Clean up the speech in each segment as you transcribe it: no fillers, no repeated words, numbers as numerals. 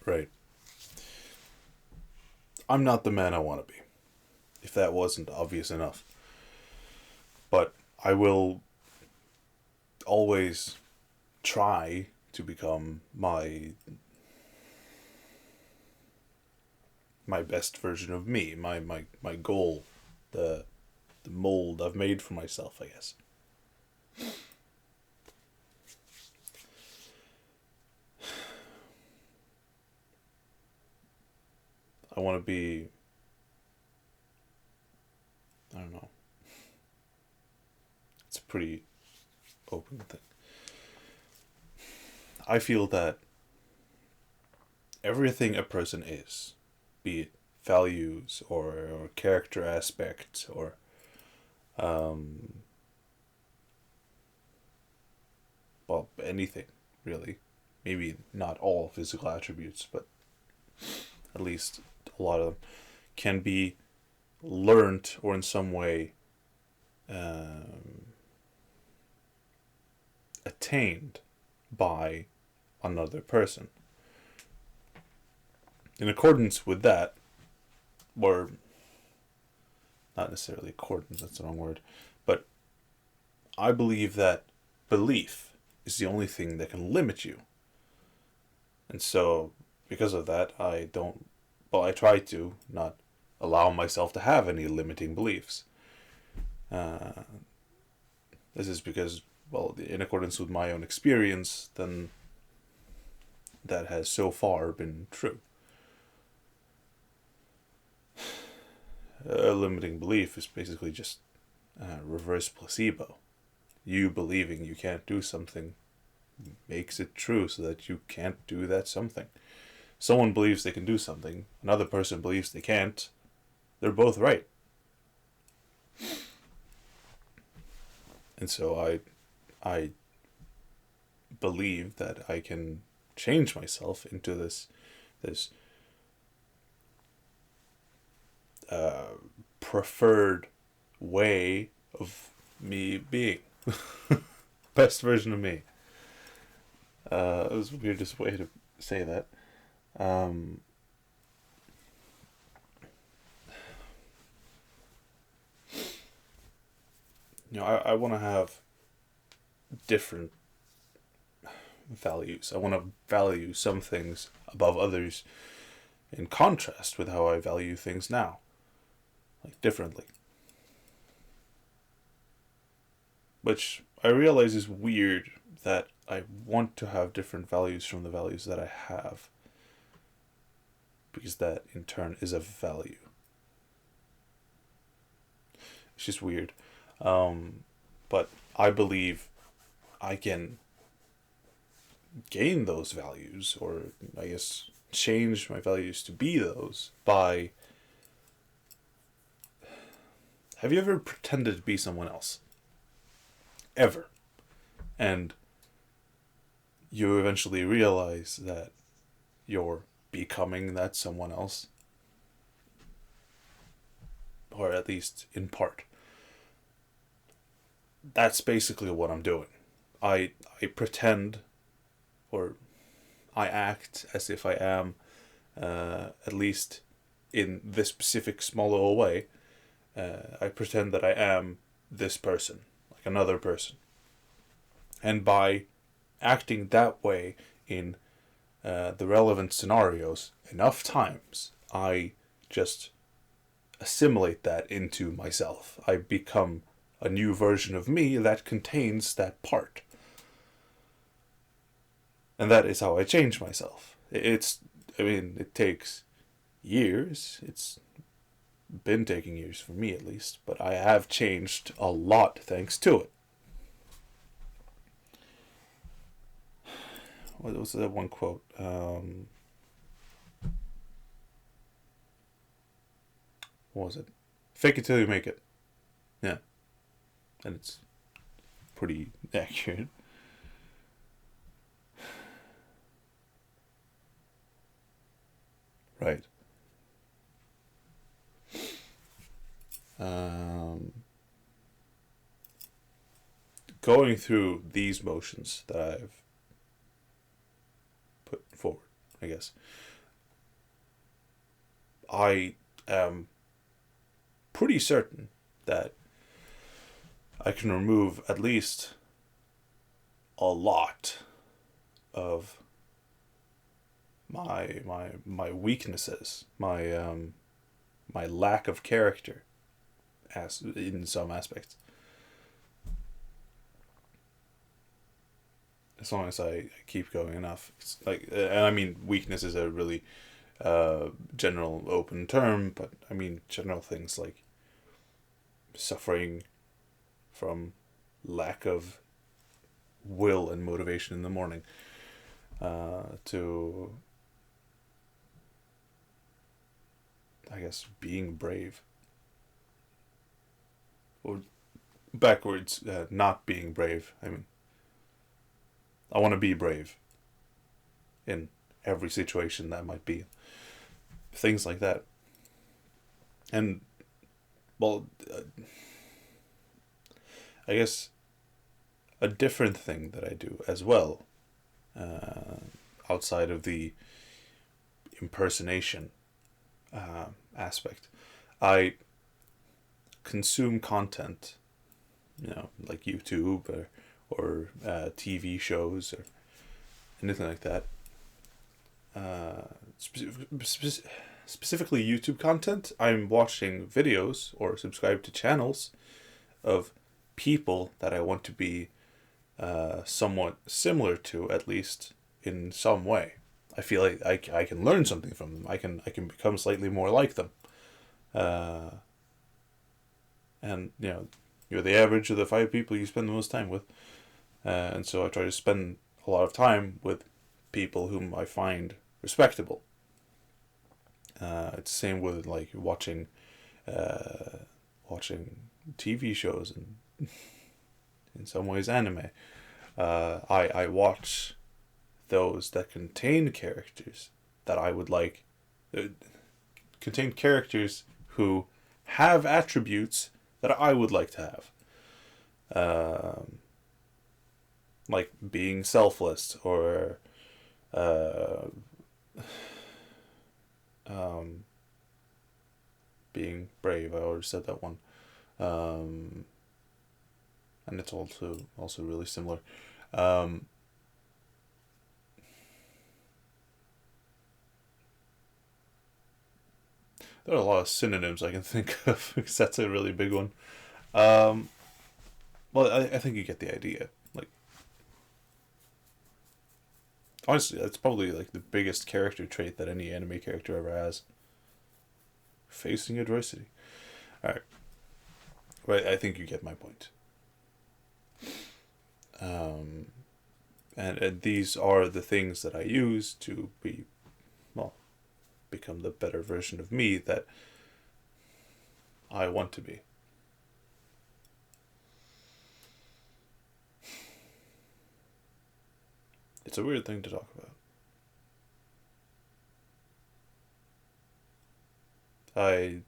Right. I'm not the man I want to be, if that wasn't obvious enough. But I will always try to become my best version of me, my goal, the mold I've made for myself, I guess. I want to be, I don't know. It's a pretty open thing. I feel that everything a person is, be it values or character aspects or um, well, anything really. Maybe not all physical attributes, but at least a lot of them can be learned or in some way um, attained by another person. In accordance with that, or not necessarily accordance, that's the wrong word, but I believe that belief is the only thing that can limit you. And so, because of that, I try to not allow myself to have any limiting beliefs. Uh, this is because, well, in accordance with my own experience, then that has so far been true. A limiting belief is basically just reverse placebo. You believing you can't do something makes it true so that you can't do that something. Someone believes they can do something, another person believes they can't. They're both right. And so I believe that I can change myself into this uh, preferred way of me being best version of me. It was the weirdest way to say that. Um, I want to have different values. I want to value some things above others in contrast with how I value things now, like differently. Which I realize is weird that I want to have different values from the values that I have, because that in turn is a value. It's just weird. But I believe I can gain those values, or I guess change my values to be those by. Have you ever pretended to be someone else? Ever. And you eventually realize that you're becoming that someone else, or at least in part. That's basically what I'm doing. I pretend, or I act as if I am, at least in this specific small little way. I pretend that I am this person, like another person. And by acting that way in the relevant scenarios enough times, I just assimilate that into myself. I become a new version of me that contains that part. And that is how I change myself. It takes years. It's been taking years for me at least, but I have changed a lot thanks to it. What was that one quote? What was it? Fake it till you make it. Yeah. And it's pretty accurate. Right. Um, Going through these motions that I've put forward, I guess, I am pretty certain that I can remove at least a lot of my weaknesses, my lack of character, as in some aspects. As long as I keep going enough, it's like, and I mean, weakness is a really general, open term, but I mean general things like suffering from lack of will and motivation in the morning, to, I guess, being brave, or backwards, not being brave. I mean, I want to be brave in every situation that might be. Things like that. And, well, I guess a different thing that I do as well, outside of the impersonation aspect, I consume content, like YouTube or TV shows or anything like that. Specifically YouTube content. I'm watching videos or subscribe to channels of people that I want to be somewhat similar to, at least in some way. I feel like I can learn something from them. I can become slightly more like them. And you're the average of the 5 people you spend the most time with. And so I try to spend a lot of time with people whom I find respectable. It's the same with like watching TV shows and in some ways anime. I watch those that contain characters that I would like, contain characters who have attributes that I would like to have. Like being selfless or being brave. I already said that one. And it's also really similar. There are a lot of synonyms I can think of, because that's a really big one. Well, I think you get the idea. Like, honestly, that's probably like the biggest character trait that any anime character ever has. Facing adversity. Alright. Right, I think you get my point. And these are the things that I use to become the better version of me that I want to be. It's a weird thing to talk about. I'm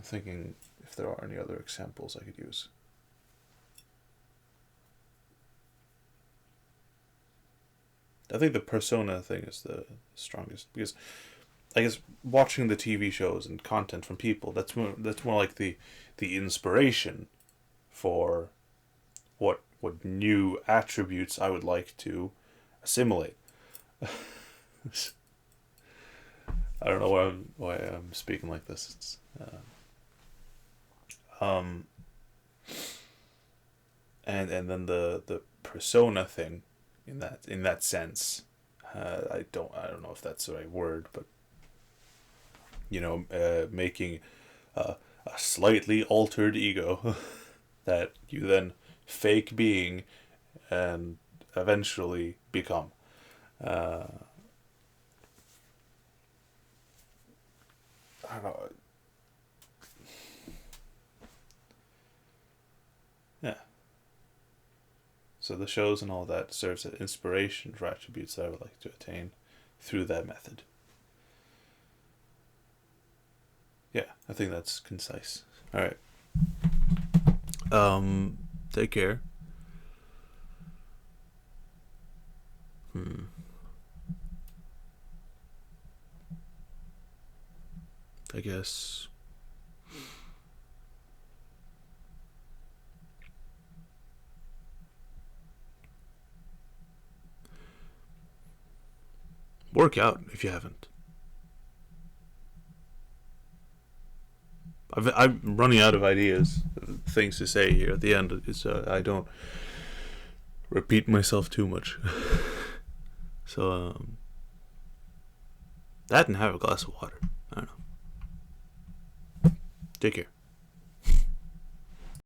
thinking if there are any other examples I could use. I think the persona thing is the strongest, because I guess watching the TV shows and content from people, that's more like the inspiration for what new attributes I would like to assimilate. I don't know why I'm speaking like this. It's and then the persona thing in that sense, I don't know if that's the right word, but making a slightly altered ego that you then fake being and eventually become. I don't know. Yeah. So the shows and all that serves as inspiration for attributes that I would like to attain through that method. Yeah, I think that's concise. All right. Take care. I guess. Work out if you haven't. I'm running out of ideas, things to say here at the end, so I don't repeat myself too much. So, that and have a glass of water. I don't know. Take care.